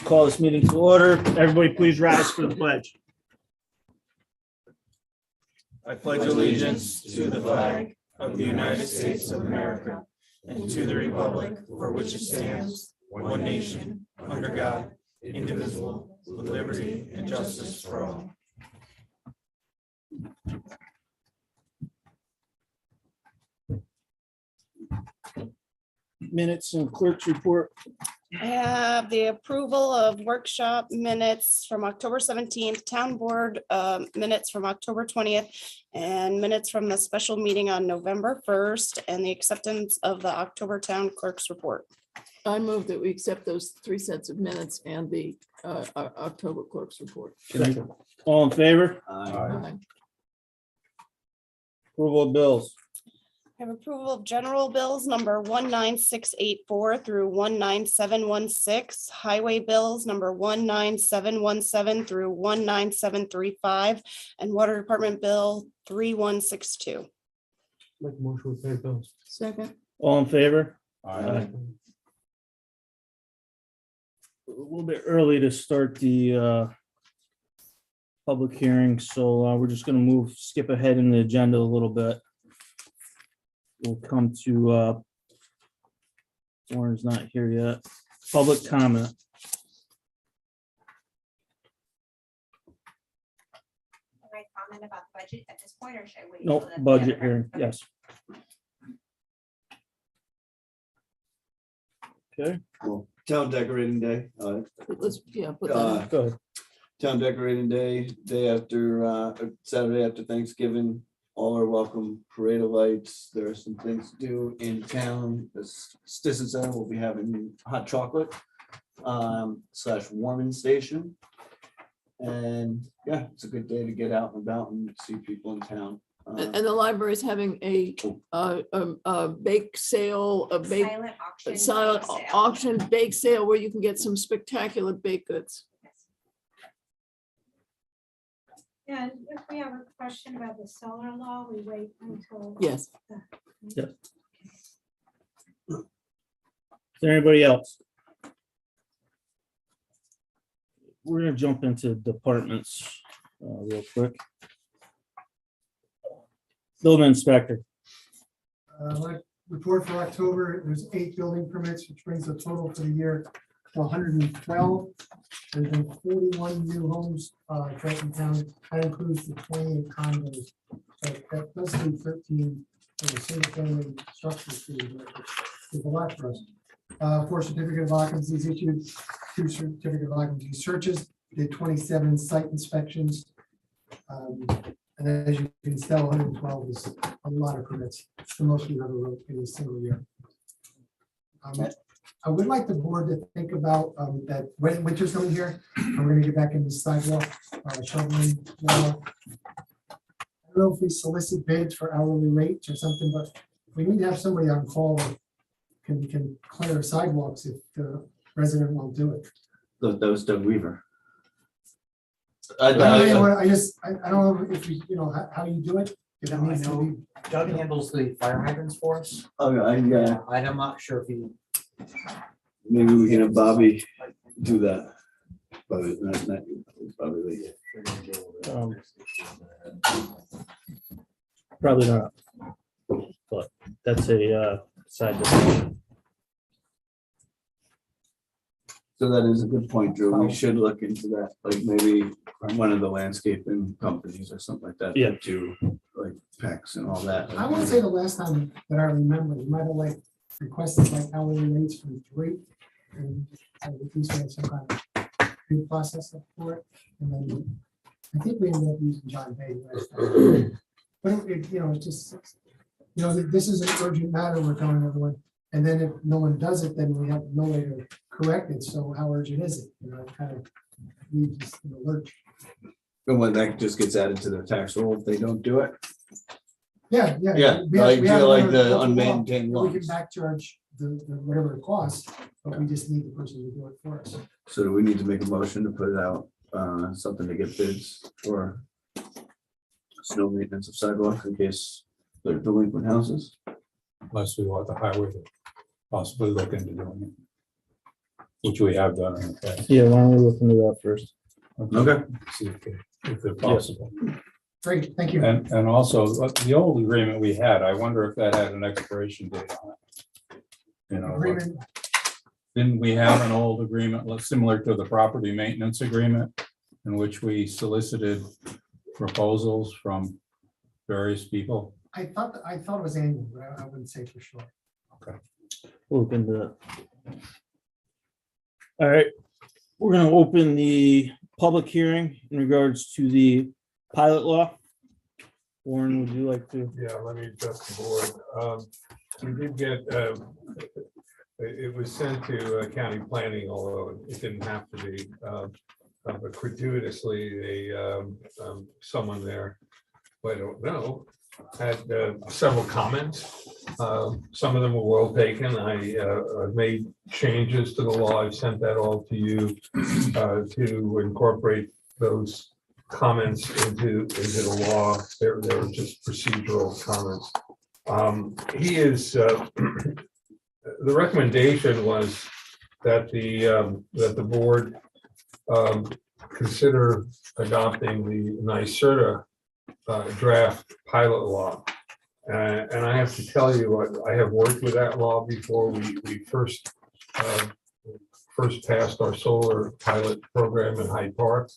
Call this meeting to order. Everybody please rise for the pledge. I pledge allegiance to the flag of the United States of America and to the republic for which it stands, one nation, under God, indivisible, with liberty and justice for all. Minutes and clerk's report. I have the approval of workshop minutes from October 17th, town board minutes from October 20th, and minutes from the special meeting on November 1st, and the acceptance of the October town clerk's report. I move that we accept those 3 sets of minutes and the October clerk's report. All in favor? Aye. Approval of bills. I have approval of general bills number 19684 through 19716, highway bills number 19717 through 19735, and water department bill 3162. Make a motion to pay bills. Second. All in favor? Aye. A little bit early to start the public hearing, so we're just gonna skip ahead in the agenda a little bit. We'll come to Warren's not here yet. Public comment. Can I comment about the budget at this point, or should I wait? Nope, till the- budget hearing, yes. Okay, Well, town decorating day, Let's, yeah, put that on. go ahead. town decorating day after, Saturday after Thanksgiving. All are welcome, parade of lights. There are some things to do in town. The Stisson Center will be having hot chocolate / warming station. And yeah, it's a good day to get out and about and see people in town. And the library is having a bake sale, silent auction bake sale where you can get some spectacular baked goods. Yeah, and if we have a question about the solar law, we wait until. Yes. Is there anybody else? We're gonna jump into departments real quick. Building inspector. My report for October, there's 8 building permits, which brings the total for the year to 112. There's been 41 new homes in town. That includes the 28 condos. So that does leave 13 for the single family structure fee. There's a lot for us. 4 certificate of occupancies issued, 2 certificate of occupancy searches, did 27 site inspections. And as you can tell, 112 is a lot of permits, it's the most we've ever wrote in a single year. I would like the board to think about that when winter's coming here, and we're gonna get back into sidewalk shoveling. Now, I don't know if we solicit bids for hourly rates or something, but we need to have somebody on call that can clear sidewalks if the resident won't do it. That was Doug Weaver. I don't know if you, how you do it. If it No, I needs to know. be- Doug handles the fire hydrants for us. Yeah, I'm not sure if he, maybe we can have Bobby do that. But not probably. Probably not. But that's a side discussion. So that is a good point, Drew. We should look into that, like maybe one of the landscaping companies or something like that. Yeah. To like PEX and all that. I want to say the last time that I remember, you might have requested hourly rates for 3. And so at least we had some kind of bid process for it. And then I think we ended up using John Bay last time. But it's just, this is an urgent matter we're telling everyone. And then if no one does it, then we have no way to correct it. So how urgent is it? It kind of leaves us in the lurch. And when that just gets added to their tax roll if they don't do it. Yeah. Yeah, We like, have like another the local law. unmaintained We can lots. back charge the whatever it costs, but we just need the person to do it for us. So do we need to make a motion to put it out, something to get bids for snow maintenance of sidewalks in case they're delinquent houses? Unless we want the highway to possibly look into doing which we have done in the past. Yeah, why don't we look into that first? Okay. See if they're possible. Great, thank you. And also, the old agreement we had, I wonder if that had an expiration date on it. You know, Agreement, didn't we have an old agreement similar to the property maintenance agreement in which we solicited proposals from various people? I thought it was annual, but I wouldn't say for sure. We'll look into that. All right, we're gonna open the public hearing in regards to the pilot law. Warren, would you like to? Yeah, let me adjust the board. We did get, it was sent to county planning, although it didn't have to be. But gratuitously, someone there, who I don't know, had several comments. Some of them were well taken. I made changes to the law. I sent that all to you to incorporate those comments into the law. They were just procedural comments. He is, the recommendation was that the board consider adopting the NYSERDA draft pilot law. And I have to tell you, I have worked with that law before. We first passed our solar pilot program in Hyde Park.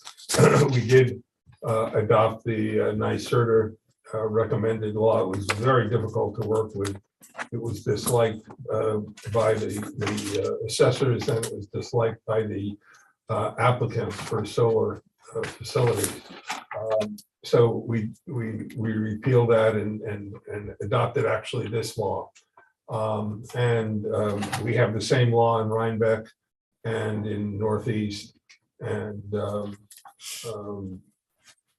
We did adopt the NYSERDA recommended law. It was very difficult to work with. It was disliked by the assessors, and it was disliked by the applicants for solar facilities. So we repealed that and adopted actually this law. We have the same law in Rhinebeck and in Northeast and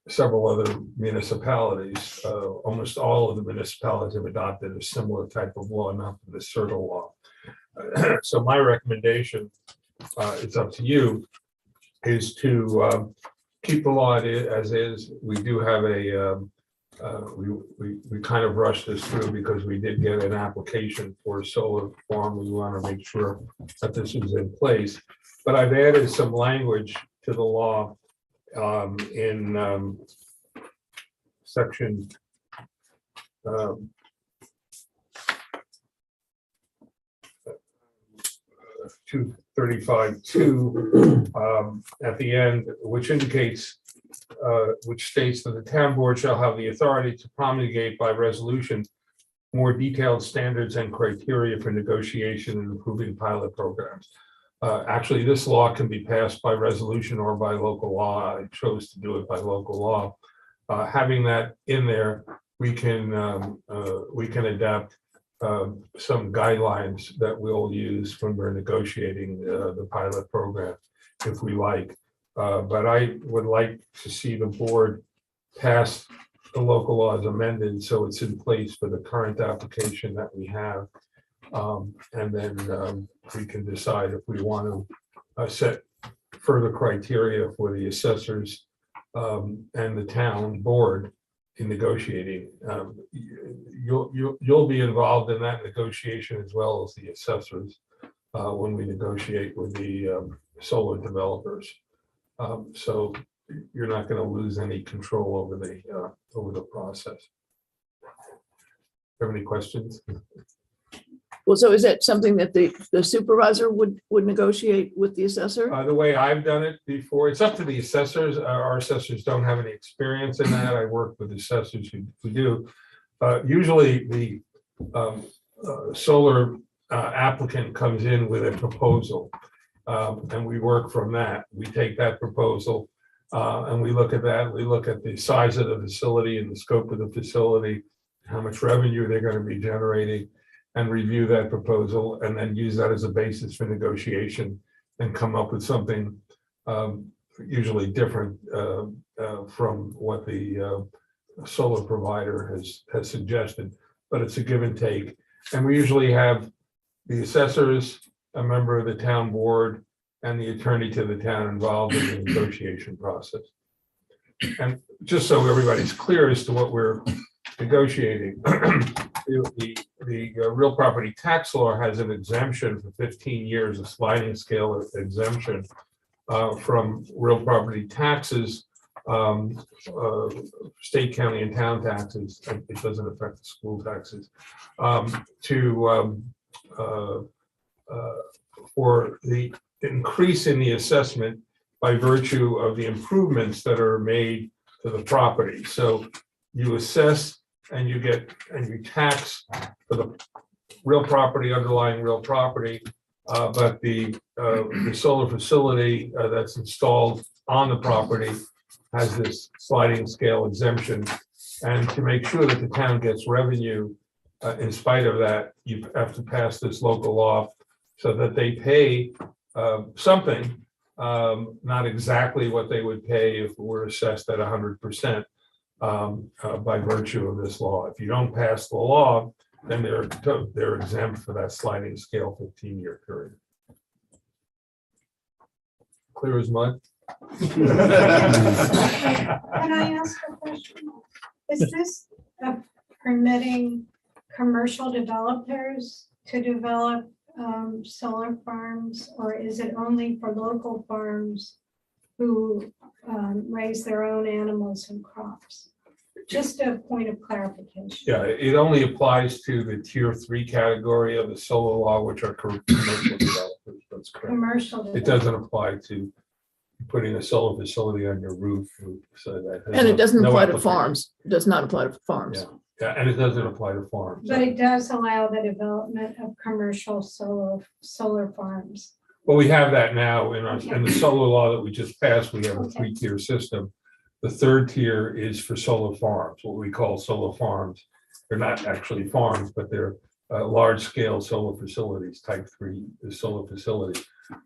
several other municipalities. Almost all of the municipalities have adopted a similar type of law, not the CERTA law. So my recommendation, it's up to you, is to keep the law as is. We do have we kind of rushed this through because we did get an application for a solar farm. We want to make sure that this is in place. But I've added some language to the law in section 235(2) at the end, which indicates, which states that the town board shall have the authority to promulgate by resolution more detailed standards and criteria for negotiation and improving pilot programs. Actually, this law can be passed by resolution or by local law. I chose to do it by local law. Having that in there, we can adapt some guidelines that we'll use when we're negotiating the pilot program, if we like. But I would like to see the board pass the local laws amended so it's in place for the current application that we have. And then we can decide if we want to set further criteria for the assessors and the town board in negotiating. You'll be involved in that negotiation as well as the assessors when we negotiate with the solar developers. So you're not going to lose any control over the process. Have any questions? Well, so is that something that the supervisor would negotiate with the assessor? The way I've done it before, it's up to the assessors. Our assessors don't have any experience in that. I work with assessors who do. Usually the solar applicant comes in with a proposal and we work from that. We take that proposal and we look at that. We look at the size of the facility and the scope of the facility, how much revenue they're going to be generating, and review that proposal and then use that as a basis for negotiation and come up with something usually different from what the solar provider has suggested, but it's a give and take. And we usually have the assessors, a member of the town board, and the attorney to the town involved in the negotiation process. And just so everybody's clear as to what we're negotiating, the real property tax law has an exemption for 15 years, a sliding scale exemption from real property taxes, state, county, and town taxes. It doesn't affect the school taxes. For the increase in the assessment by virtue of the improvements that are made to the property. So you assess and you tax for the real property, underlying real property, but the solar facility that's installed on the property has this sliding scale exemption. And to make sure that the town gets revenue, in spite of that, you have to pass this local law so that they pay something, not exactly what they would pay if it were assessed at 100%. By virtue of this law. If you don't pass the law, then they're exempt for that sliding scale 15-year period. Clear as mud? Can I ask a question? Is this permitting commercial developers to develop solar farms, or is it only for local farms who raise their own animals and crops? Just a point of clarification. Yeah, it only applies to the tier 3 category of the solar law, which are commercial developers. That's correct. Commercial. It doesn't apply to putting a solar facility on your roof. So that has And it doesn't no apply to application. farms, does not apply to farms. Yeah, and it doesn't apply to farms. But it does allow the development of commercial solar farms. Well, we have that now in the solar law that we just passed. We have a Okay. 3-tier system. The 3rd tier is for solar farms, what we call solar farms. They're not actually farms, but they're large-scale solar facilities, type 3 solar facility.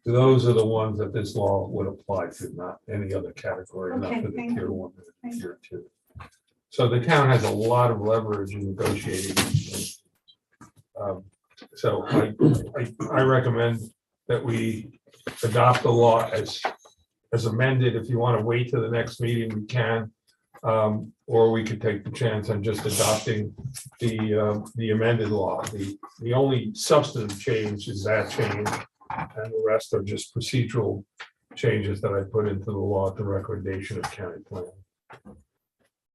Those are the ones that this law would apply to, not any other category, not Okay, for the thank tier you. 1 and Thank you. tier 2. So the town has a lot of leverage in negotiating these things. So I recommend that we adopt the law as amended. If you want to wait to the next meeting, we can. Or we could take the chance on just adopting the amended law. The only substantive change is that change, and the rest are just procedural changes that I put into the law at the recommendation of county planning.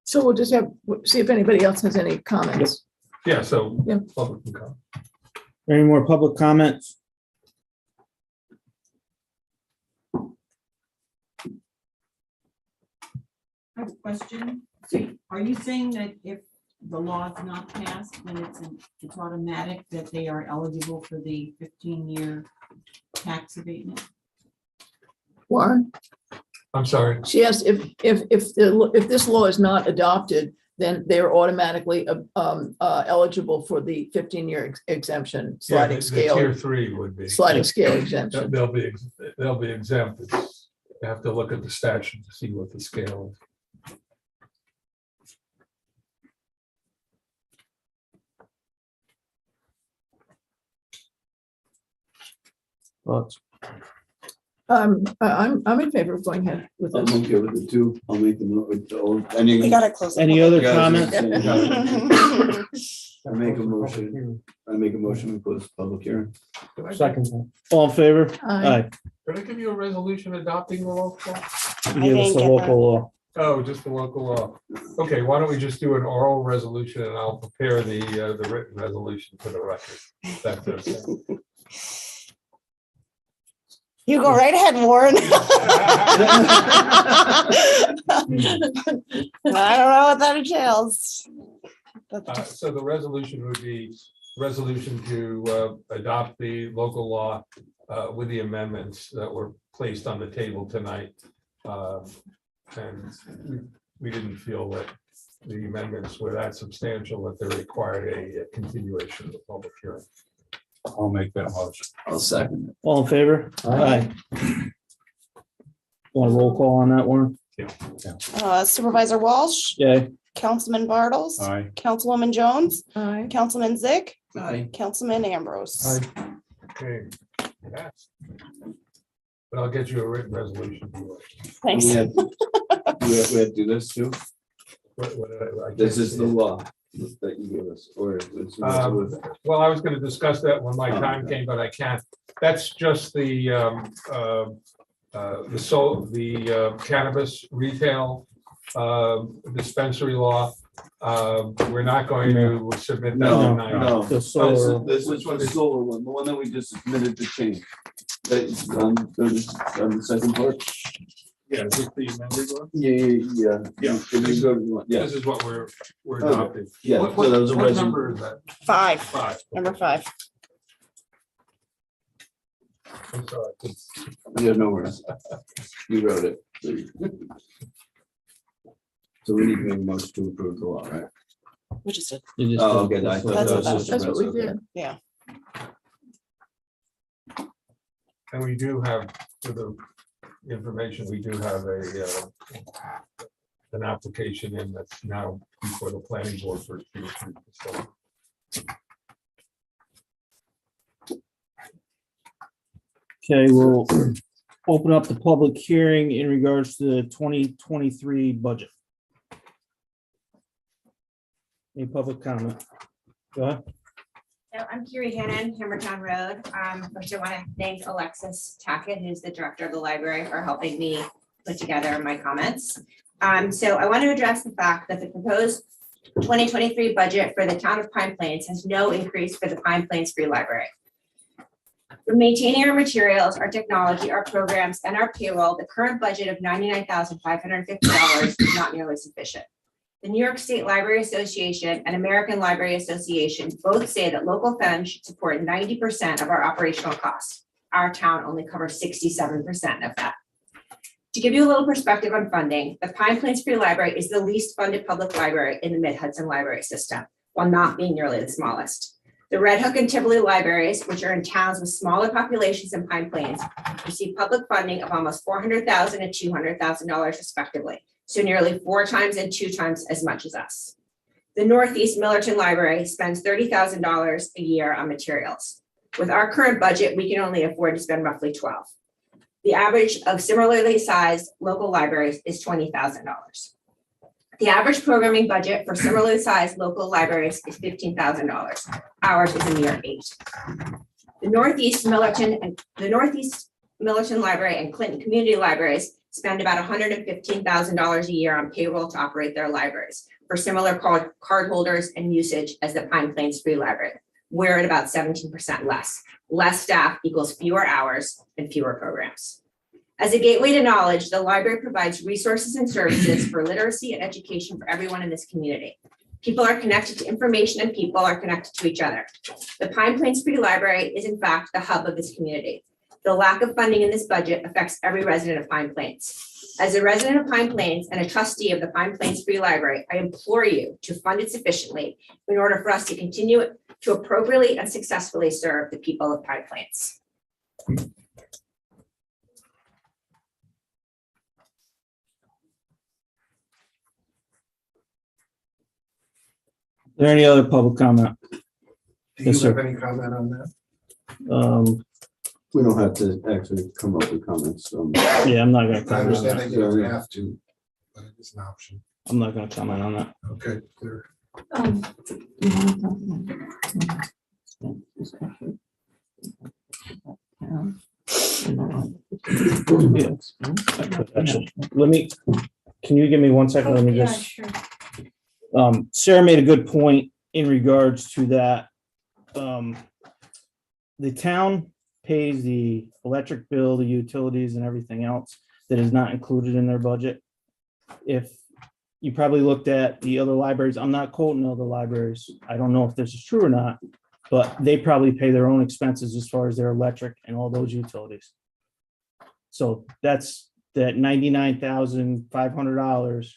So we'll just see if anybody else has any comments. Yeah, so Yeah. public can come. Any more public comments? I have a question. So are you saying that if the law is not passed, then it's automatic that they are eligible for the 15-year tax abatement? Warren, I'm sorry. she asked if this law is not adopted, then they're automatically eligible for the 15-year exemption, Yeah, the sliding tier scale, 3 would be. sliding scale exemption. They'll be exempt. You have to look at the statute to see what the scale is. Thoughts? I'm in favor of going ahead with I'm this. okay with the 2. I'll make the note. We gotta close. the Any public other Yeah, I was comments? gonna hearing. I make a motion. I make a motion to close the public hearing. Second. All in favor? Aye. Could I give you a resolution adopting the local law? Give us didn't the get local law. Oh, just the local law. Okay, why don't we just do an oral resolution and I'll prepare the written resolution for the record. That's okay. You go right ahead, Warren. I don't know what that entails. So the resolution would be resolution to adopt the local law with the amendments that were placed on the table tonight. And we didn't feel that the amendments were that substantial that they required a continuation of the public hearing. I'll make that motion. I'll second it. All in favor? Aye. Want a roll call on that one? Supervisor Walsh, Yay. Councilman Bartles, Aye. Councilwoman Jones, Aye. Councilman Zick, Aye. Councilman Ambrose. Okay. Yes. But I'll get you a written resolution. Thanks. We have to do this too. What did I This is the law. that you gave us, or it's Well, I was gonna discuss that when my time came, but I can't. That's just the cannabis retail dispensary law. We're not going to submit that No, tonight. no. The solar- This is the solar one, the one that we just submitted to change. That's on the second part. Yeah, is this the amended one? Yeah. Yeah. Can you go to one? Yeah, This is what we're Okay. adopting. yeah. What- So that was a what resolution. number is that? 5, 5. number 5. I'm sorry. Yeah, no worries. You wrote it. So we need to make a motion to approve the law, right? We just did. You just Oh, did okay. I the thought That's that what was that just a That's what we res- okay. did. Yeah. And we do have, for the information, we do have an application in that's now before the planning board for. So, Okay, we'll open up the public hearing in regards to the 2023 budget. Any public comment? Go ahead. So I'm Carrie Hannon, Hammertown Road. First I want to thank Alexis Tackett, who's the director of the library, for helping me put together my comments. So I want to address the fact that the proposed 2023 budget for the town of Pine Plains has no increase for the Pine Plains Free Library. For maintaining our materials, our technology, our programs, and our payroll, the current budget of $99,550 is not nearly sufficient. The New York State Library Association and American Library Association both say that local funds should support 90% of our operational costs. Our town only covers 67% of that. To give you a little perspective on funding, the Pine Plains Free Library is the least funded public library in the Mid-Hudson Library System, while not being nearly the smallest. The Red Hook and Tivoli libraries, which are in towns with smaller populations than Pine Plains, receive public funding of almost $400,000 and $200,000 respectively. So nearly 4 times and 2 times as much as us. The Northeast Millerton Library spends $30,000 a year on materials. With our current budget, we can only afford to spend roughly $12,000. The average of similarly sized local libraries is $20,000. The average programming budget for similarly sized local libraries is $15,000. Ours is a mere $8,000. The Northeast Millerton Library and Clinton Community Libraries spend about $115,000 a year on payroll to operate their libraries for similar card holders and usage as the Pine Plains Free Library. We're at about 17% less. Less staff equals fewer hours and fewer programs. As a gateway to knowledge, the library provides resources and services for literacy and education for everyone in this community. People are connected to information and people are connected to each other. The Pine Plains Free Library is in fact the hub of this community. The lack of funding in this budget affects every resident of Pine Plains. As a resident of Pine Plains and a trustee of the Pine Plains Free Library, I implore you to fund it sufficiently in order for us to continue to appropriately and successfully serve the people of Pine Plains. Is there any other public comment? Do Yes, you sir. have any comment on that? We don't have to actually come up with comments. Yeah, I'm not gonna I comment on understand that. that you don't have to, but it's an option. I'm not gonna comment on that. Okay, clear. Actually, let me, can you give me 1 second? Let me Yeah, just. sure. Sarah made a good point in regards to that. The town pays the electric bill, the utilities and everything else that is not included in their budget. If you probably looked at the other libraries, I'm not quoting other libraries. I don't know if this is true or not, but they probably pay their own expenses as far as their electric and all those utilities. So that's that $99,500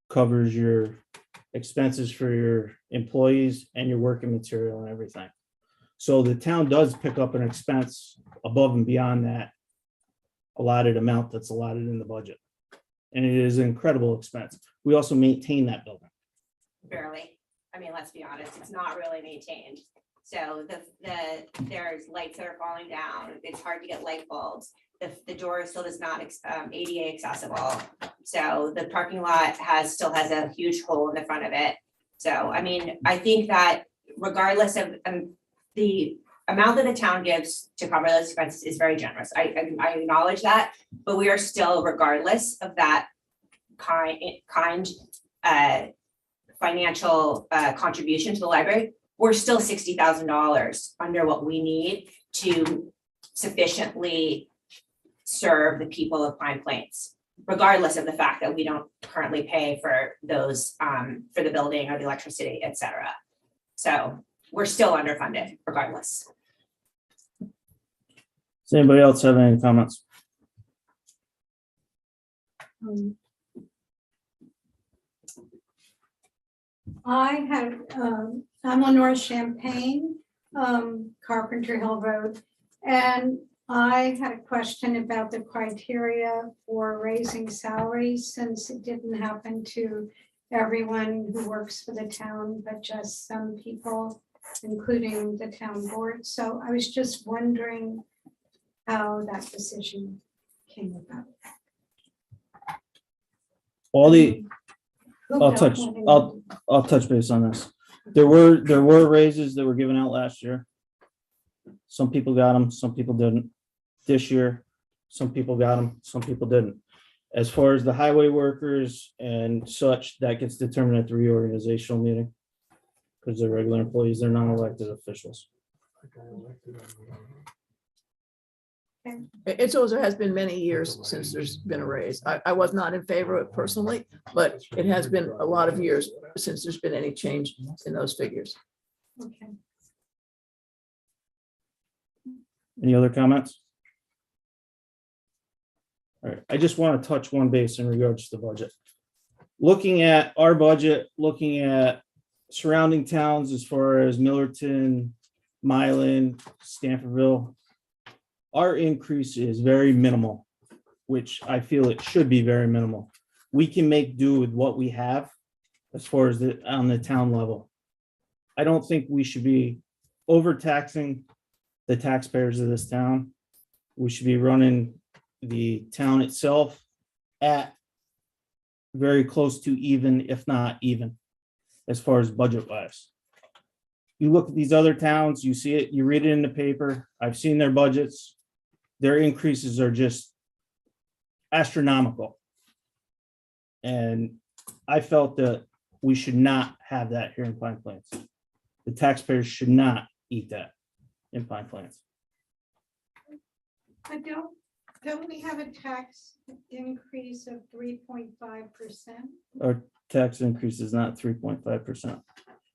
covers your expenses for your employees and your working material and everything. So the town does pick up an expense above and beyond that allotted amount that's allotted in the budget. And it is an incredible expense. We also maintain that building. Barely. I mean, let's be honest, it's not really maintained. So there's lights that are falling down. It's hard to get light bulbs. The door still is not ADA accessible. So the parking lot still has a huge hole in the front of it. So, I mean, I think that regardless of the amount that the town gives to cover those expenses is very generous. I acknowledge that, but we are still, regardless of that kind financial contribution to the library, we're still $60,000 under what we need to sufficiently serve the people of Pine Plains, regardless of the fact that we don't currently pay for those, for the building or the electricity, et cetera. So we're still underfunded regardless. Does anybody else have any comments? I had, I'm on North Champaign, Carpenter Hill Road, and I had a question about the criteria for raising salaries, since it didn't happen to everyone who works for the town, but just some people, including the town board. So I was just wondering how that decision came about. All the, Who I'll don't touch, want to- I'll touch base on this. There were raises that were given out last year. Some people got them, some people didn't. This year, some people got them, some people didn't. As far as the highway workers and such, that gets determined at the reorganizational meeting. Because they're regular employees, they're non-elected officials. It also has been many years since there's been a raise. I was not in favor of it personally, but it has been a lot of years since there's been any change in those figures. Okay. Any other comments? All right, I just want to touch one base in regards to the budget. Looking at our budget, looking at surrounding towns as far as Millerton, Milan, Stanfordville, our increase is very minimal, which I feel it should be very minimal. We can make do with what we have as far as on the town level. I don't think we should be overtaxing the taxpayers of this town. We should be running the town itself at very close to even, if not even, as far as budget wise. You look at these other towns, you see it, you read it in the paper. I've seen their budgets. Their increases are just astronomical. And I felt that we should not have that here in Pine Plains. The taxpayers should not eat that in Pine Plains. But don't we have a tax increase of 3.5%? Our tax increase is not 3.5%.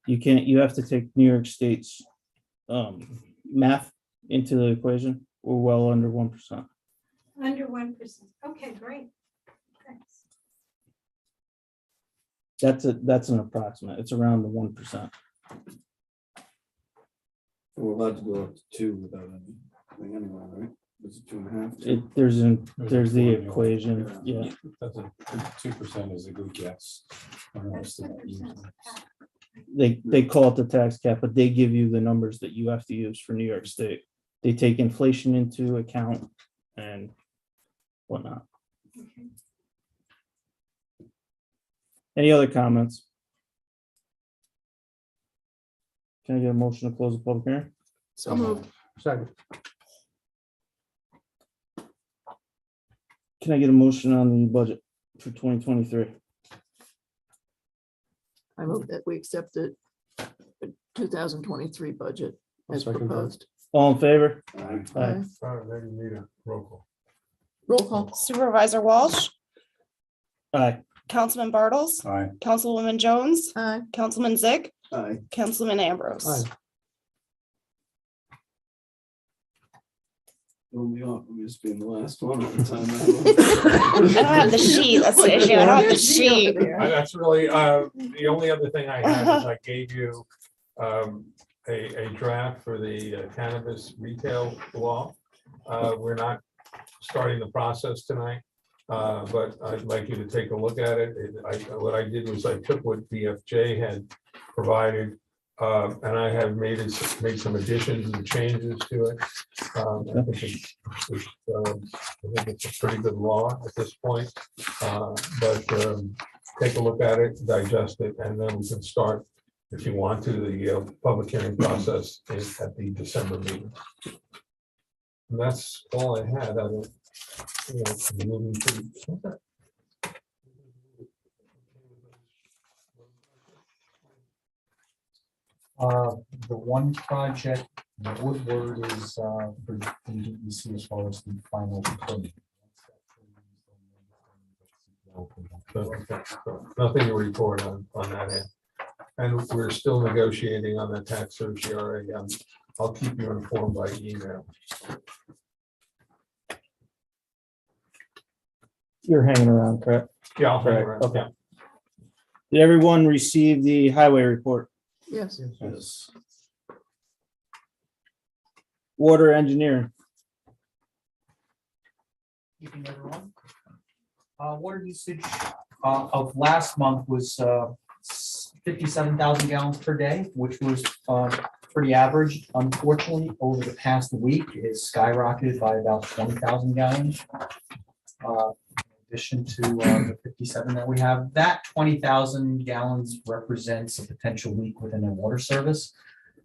You have to take New York State's math into the equation. We're well under 1%. Under 1%. Okay, great. Thanks. That's an approximate. It's around the 1%. We're allowed to go up to 2 without anything anyway, right? Is it 2.5? There's the equation, yeah. That's a 2% is a good guess. They call it the tax cap, but they give you the numbers that you have to use for New York State. They take inflation into account and whatnot. Okay. Any other comments? Can I get a motion to close the public hearing? So moved. Second. Can I get a motion on the budget for 2023? I move that we accept the 2023 budget as Second that. proposed. All in favor? Aye. Aye. Maybe need a roll call. Roll call. Supervisor Walsh, Aye. Councilman Bartles, Aye. Councilwoman Jones, Aye. Councilman Zick, Aye. Councilman Ambrose. Aye. Throw me off, I'm just being the last one all the time. I don't have the sheet. That's the issue. I don't have the sheet. That's really, the only other thing I have is I gave you a draft for the cannabis retail law. We're not starting the process tonight, but I'd like you to take a look at it. What I did was I took what BFJ had provided, and I have made some additions and changes to it. I think it's a pretty good law at this point, but take a look at it, digest it, and then we can start, if you want to, the public hearing process is at the December meeting. And that's all I had. I don't, you know, moving to. The one project, Woodward is for DEC as far as the final permit. Okay, so nothing to report on that end. And we're still negotiating on the tax certiorari. I'll keep you informed by email. You're hanging around, correct? Yeah, I'll hang Right, around. okay. Did everyone receive the highway report? Yes. Yes. Water engineering. Evening, everyone. Water usage of last month was 57,000 gallons per day, which was pretty average. Unfortunately, over the past week, it skyrocketed by about 20,000 gallons. In addition to the 57 that we have, that 20,000 gallons represents a potential leak within a water service.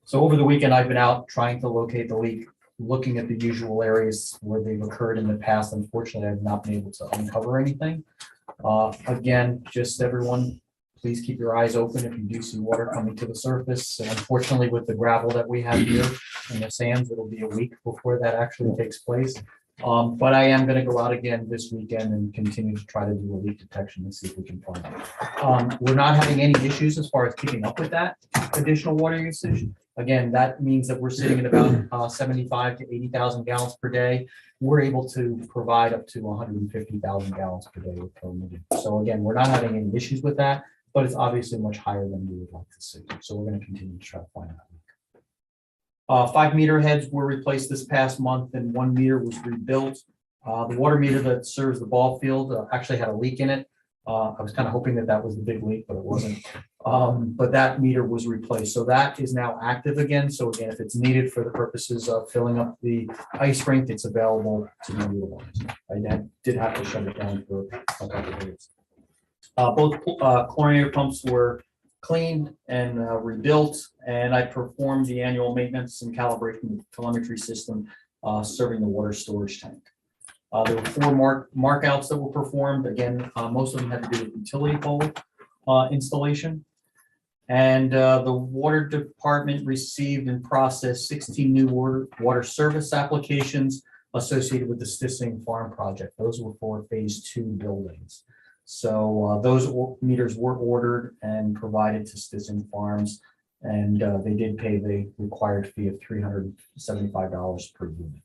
So over the weekend, I've been out trying to locate the leak, looking at the usual areas where they've occurred in the past. Unfortunately, I've not been able to uncover anything. Again, just everyone, please keep your eyes open if you do see water coming to the surface. And unfortunately, with the gravel that we have here and the sands, it'll be a week before that actually takes place. But I am going to go out again this weekend and continue to try to do a leak detection and see if we can find it. We're not having any issues as far as keeping up with that additional water usage. Again, that means that we're sitting at about 75 to 80,000 gallons per day. We're able to provide up to 150,000 gallons per day with permitting. So again, we're not having any issues with that, but it's obviously much higher than we would like to see. So we're going to continue to try to find out. 5 meter heads were replaced this past month and 1 meter was rebuilt. The water meter that serves the ball field actually had a leak in it. I was kind of hoping that that was the big leak, but it wasn't. But that meter was replaced. So that is now active again. So again, if it's needed for the purposes of filling up the ice rink, it's available to be utilized. I did have to shut it down for a couple of days. Both chlorinator pumps were cleaned and rebuilt, and I performed the annual maintenance and calibration of the telemetry system serving the water storage tank. There were 4 markouts that were performed. Again, most of them had to do with utility pole installation. And the water department received and processed 16 new water service applications associated with the Stissing Farm project. Those were for phase 2 buildings. So those meters were ordered and provided to Stissing Farms, and they did pay the required fee of $375 per unit.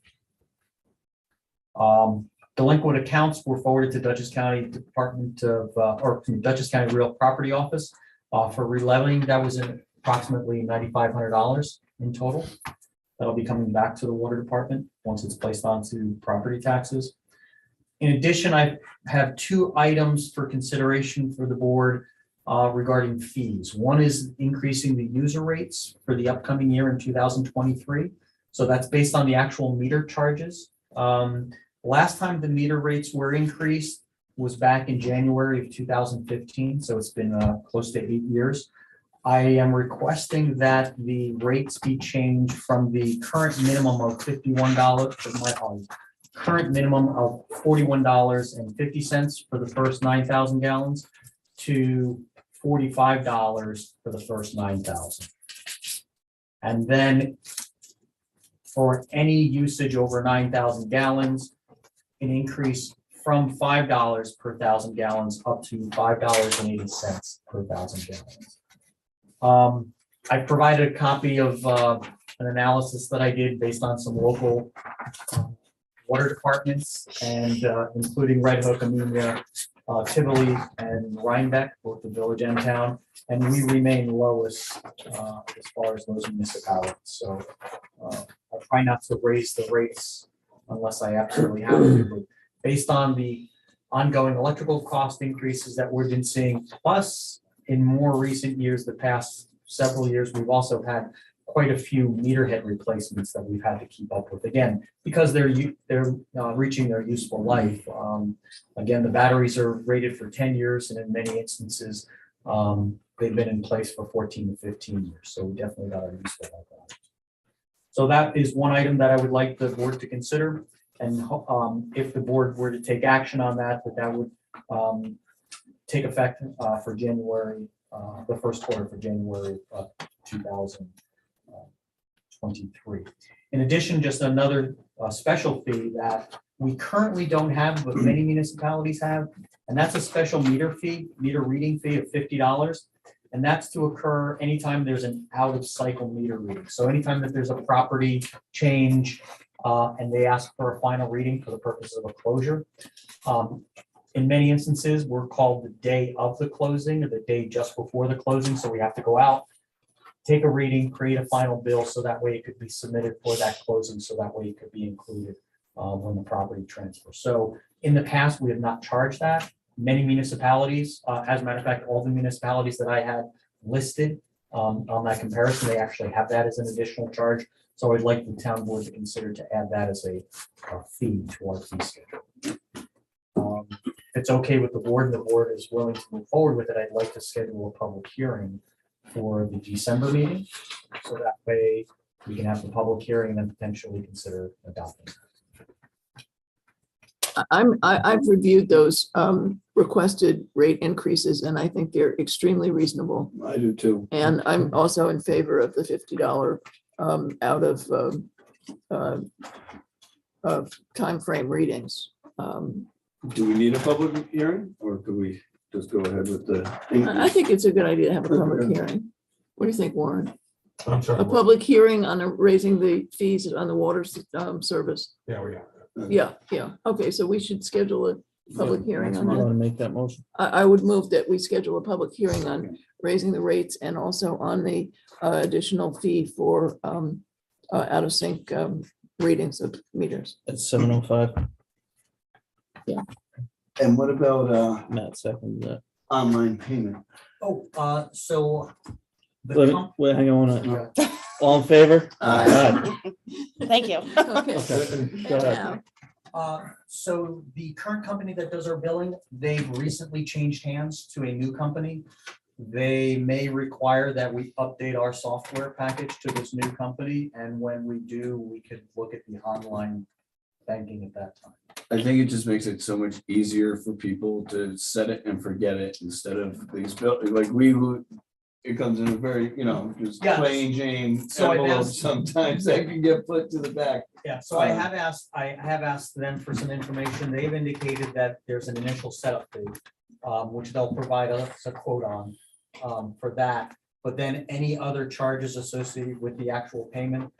Delinquent accounts were forwarded to Dutchess County Department of, or Dutchess County Real Property Office for relevying. That was approximately $9,500 in total. That'll be coming back to the water department once it's placed onto property taxes. In addition, I have 2 items for consideration for the board regarding fees. One is increasing the user rates for the upcoming year in 2023. So that's based on the actual meter charges. Last time the meter rates were increased was back in January of 2015. So it's been close to 8 years. I am requesting that the rates be changed from the current minimum of $51, current minimum of $41.50 for the first 9,000 gallons to $45 for the first 9,000. And then for any usage over 9,000 gallons, an increase from $5 per 1,000 gallons up to $5.80 per 1,000 gallons. I provided a copy of an analysis that I did based on some local water departments and including Red Hook, Amelia, Tivoli, and Rhinebeck, both the village and town, and we remain lowest as far as those municipalities. So I try not to raise the rates unless I absolutely have to. But based on the ongoing electrical cost increases that we've been seeing, plus in more recent years, the past several years, we've also had quite quite a few meter head replacements that we've had to keep up with. Again, because they're reaching their useful life. Again, the batteries are rated for 10 years, and in many instances, they've been in place for 14 to 15 years. So we definitely got our useful life on it. So that is one item that I would like the board to consider. And if the board were to take action on that, that would take effect for January, the first quarter for January of 2023. In addition, just another special fee that we currently don't have, but many municipalities have, and that's a special meter reading fee of $50. And that's to occur anytime there's an out of cycle meter reading. So anytime that there's a property change and they ask for a final reading for the purposes of a closure. In many instances, we're called the day of the closing or the day just before the closing. So we have to go out, take a reading, create a final bill, so that way it could be submitted for that closing. So that way it could be included when the property transfers. So in the past, we have not charged that. Many municipalities, as a matter of fact, all the municipalities that I had listed on that comparison, they actually have that as an additional charge. So I'd like the town board to consider to add that as a fee to our fee schedule. If it's okay with the board and the board is willing to move forward with it, I'd like to schedule a public hearing for the December meeting. So that way we can have the public hearing and then potentially consider adopting. I've reviewed those requested rate increases, and I think they're extremely reasonable. I do too. And I'm also in favor of the $50 out of timeframe readings. Do we need a public hearing, or could we just go ahead with the? I think it's a good idea to have a public hearing. What do you think, Warren? I'm sorry. A public hearing on raising the fees on the water service? Yeah, we have. Yeah. Okay, so we should schedule a public hearing on You that. want to make that motion? I would move that we schedule a public hearing on raising the rates and also on the additional fee for out of sync readings of meters. At 7:05. And what about Matt second that. online payment? Oh, so. Wait, hang on. All in favor? Aye. Thank you. Okay. Go ahead. Now, So the current company that does our billing, they've recently changed hands to a new company. They may require that we update our software package to this new company, and when we do, we could look at the online banking at that time. I think it just makes it so much easier for people to set it and forget it instead of these like we would. It comes in a very, just Yes. plain Jane So I've envelope. asked- Sometimes that can get put to the back. Yeah, so I have asked them for some information. They've indicated that there's an initial setup fee, which they'll provide us a quote on for that. But then any other charges associated with the actual payment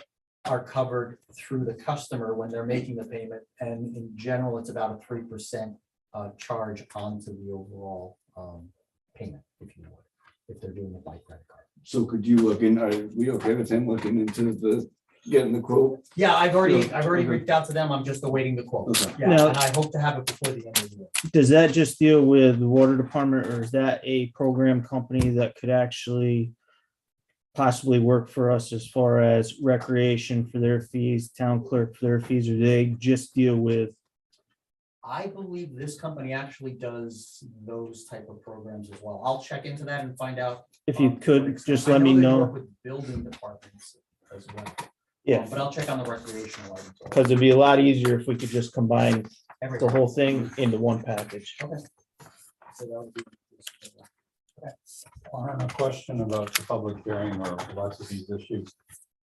are covered through the customer when they're making the payment. And in general, it's about a 3% charge onto the overall payment, if you would, if they're doing it by credit card. So could you look in, are we okay with him looking into getting the quote? Yeah, I've already Okay. reached out to them. I'm just awaiting the quote. Okay. Yeah, Now- and I hope to have it before the end of the year. Does that just deal with the water department, or is that a program company that could actually possibly work for us as far as recreation for their fees, town clerk for their fees, or do they just deal with? I believe this company actually does those type of programs as well. I'll check into that and find out. If you to what could, extent. just I let me they know. work with building departments as well. Yeah, But I'll check on the recreational items. because it'd be a lot easier if we could just combine the Everything. whole thing into one package. So that would be. A question about the public hearing or lots of these issues.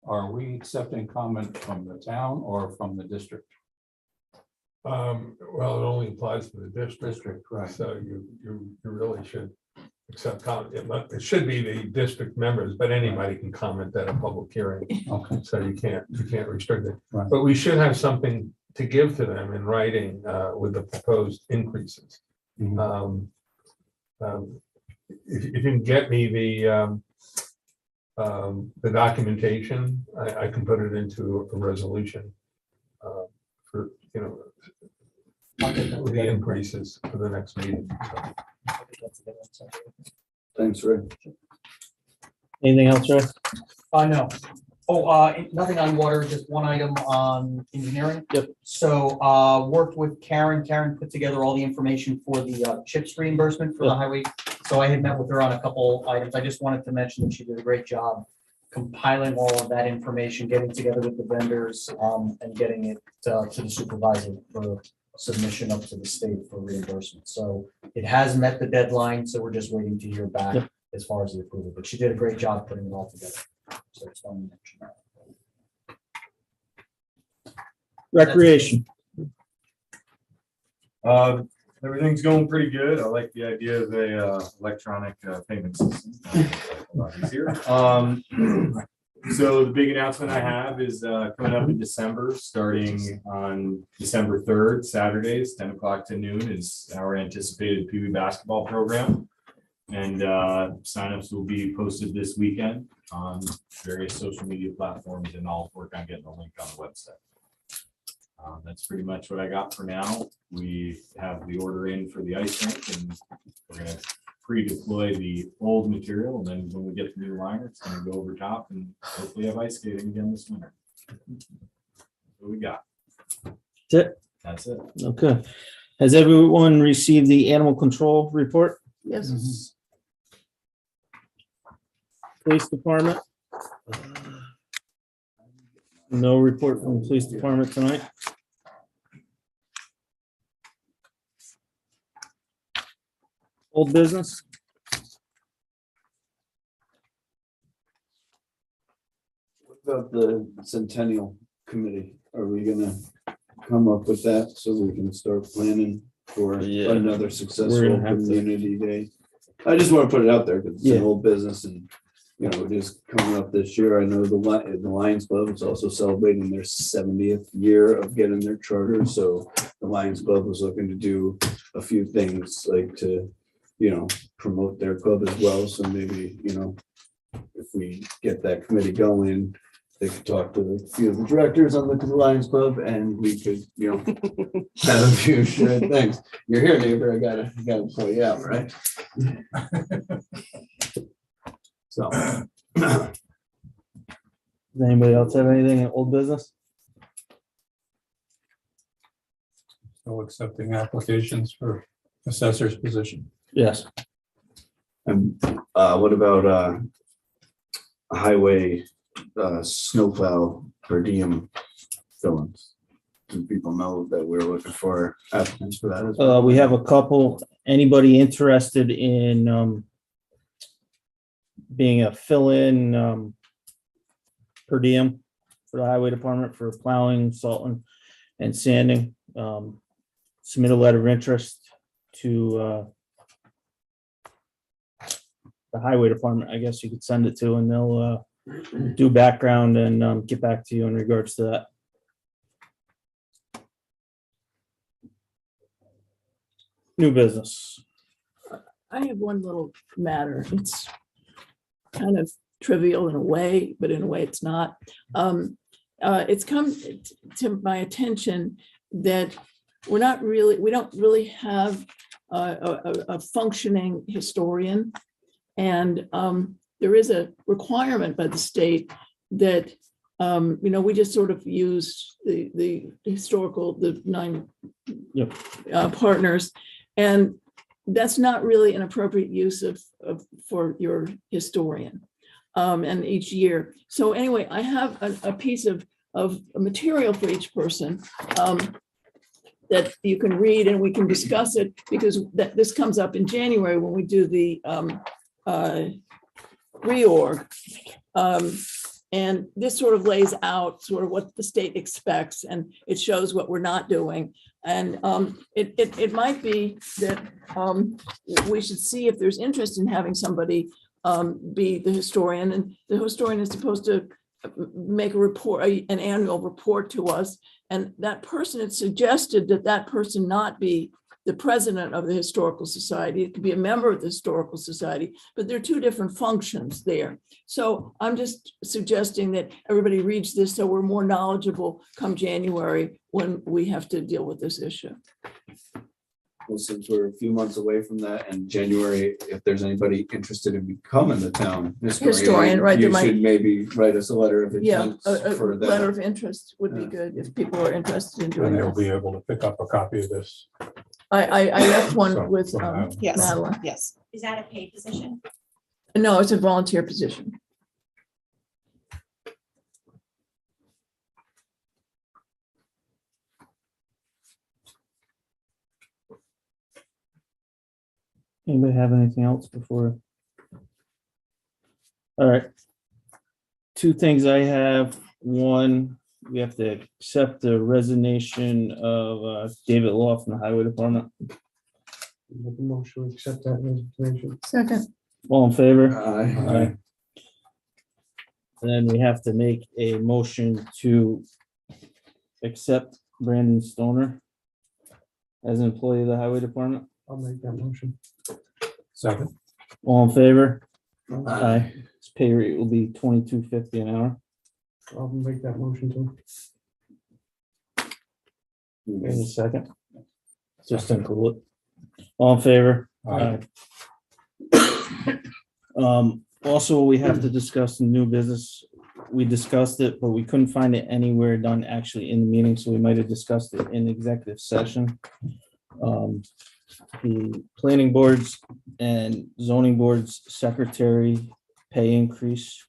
Are we accepting comment from the town or from the district? Well, it only applies to the district, Right. so you really should accept comment. It should be the district members, but anybody can comment at a public hearing. Okay. So you can't restrict it. Right. But we should have something to give to them in writing with the proposed increases. Mhm. If you can get me the documentation, I can put it into a resolution for, with the increases for the next meeting. Thanks, Rick. Anything else, Rick? No, Nothing on water, just one item on engineering. Yep. So, worked with Karen. Karen put together all the information for the CHIPS reimbursement for the Yep. highway. So I had met with her on a couple items. I just wanted to mention that she did a great job compiling all of that information, getting together with the vendors, and getting it to the supervisor for submission up to the state for reimbursement. So it has met the deadline, so we're just waiting to hear back Yep. as far as the approval, but she did a great job putting it all together. So it's wanted to mention that. Recreation. Everything's going pretty good. I like the idea of a electronic payment system. A lot easier. So the big announcement I have is coming up in December, starting on December 3rd, Saturdays, 10 o'clock to noon is our anticipated PB basketball program. And signups will be posted this weekend on various social media platforms, and I'll work on getting a link on the website. That's pretty much what I got for now. We have the order in for the ice rink, and we're gonna pre-deploy the old material, and then when we get the new liner, it's gonna go over top and hopefully have ice skating again this winter. What we got? That's it. That's it. Okay. Has everyone received the animal control report? Yes. Police department? No report from the police department tonight. Old business? What about the Centennial Committee? Are we gonna come up with that so we can start planning for Yeah. another We're successful gonna have to. community day? I just want to put it out there because it's Yeah. an old business and, you know, just coming up this year. I know the Lions Club is also celebrating their 70th year of getting their charter. So the Lions Club was looking to do a few things like to, you know, promote their club as well. So maybe, you know, if we get that committee going, they could talk to a few of the directors on the Lions Club and we could, you know, have a few shared things. You're here, neighbor. I gotta point you out, right? So. Does anybody else have anything in old business? So accepting applications for assessor's position. Yes. And what about a highway snowplow per diem fill-ins? Do people know that we're looking for applicants for that as well? We have a couple. Anybody interested in being a fill-in per diem for the highway department for plowing, salting, and sanding? Submit a letter of interest to the highway department, I guess you could send it to, and they'll do background and get back to you in regards to that. New business. I have one little matter. It's kind of trivial in a way, but in a way it's not. It's come to my attention that we don't really have a functioning historian. And there is a requirement by the state that, we just sort of use the historical, the 9 Yep. partners. And that's not really an appropriate use of for your historian and each year. So anyway, I have a piece of material for each person that you can read and we can discuss it, because this comes up in January when we do the reorg. And this sort of lays out sort of what the state expects, and it shows what we're not doing. And it might be that we should see if there's interest in having somebody be the historian, and the historian is supposed to make a report, an annual report to us. And that person, it's suggested that that person not be the president of the Historical Society. It could be a member of the Historical Society, but there are 2 different functions there. So I'm just suggesting that everybody reads this so we're more knowledgeable come January when we have to deal with this issue. well, since we're a few months away from that, and January, if there's anybody interested in becoming the town Historian, right, there you might- should maybe write us a letter of Yeah, intent a for letter that. of interest would be Yeah. good if people are interested in doing And they'll that. be able to pick up a copy of this. I left So, one with from Madeline. Yes, Madeline. yes. Is that a paid position? No, it's a volunteer position. Anybody have anything else before? All right. Two things I have. One, we have to accept the resignation of David Law from the Highway Department. Make a motion to accept that resignation. Second, All in favor? Aye. And then we have to make a motion to accept Brandon Stoner as an employee of the Highway Department. I'll make that motion. Second, All in favor? Aye. His pay rate will be $22.50 an hour. I'll make that motion too. In a second. Just include it. All in favor? Aye. Also, we have to discuss the new business. We discussed it, but we couldn't find it anywhere done actually in the meeting, so we might have discussed it in executive session. The planning boards and zoning boards secretary pay increase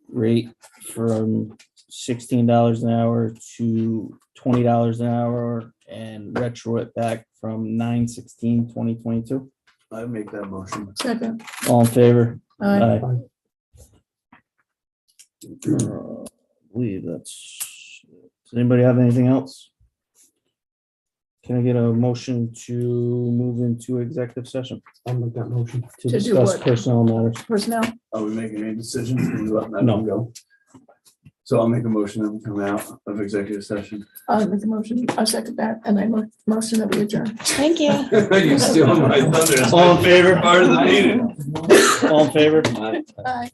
rate from $16 an hour to $20 an hour and retro it back from 9/16/2022. I make that motion. second. All in favor? Aye. Believe that's, does anybody have anything else? Can I get a motion to move into executive session I'll make that motion. to do discuss what? personnel matters? Personnel, Are we making any decisions? Are we letting that No. one go? So I'll make a motion that we come out of executive session. I'll make the motion. I second that, and I motion that we adjourn. Thank you. You're stealing my thunder. It's All in favor? Part of the meeting. All in favor? Aye.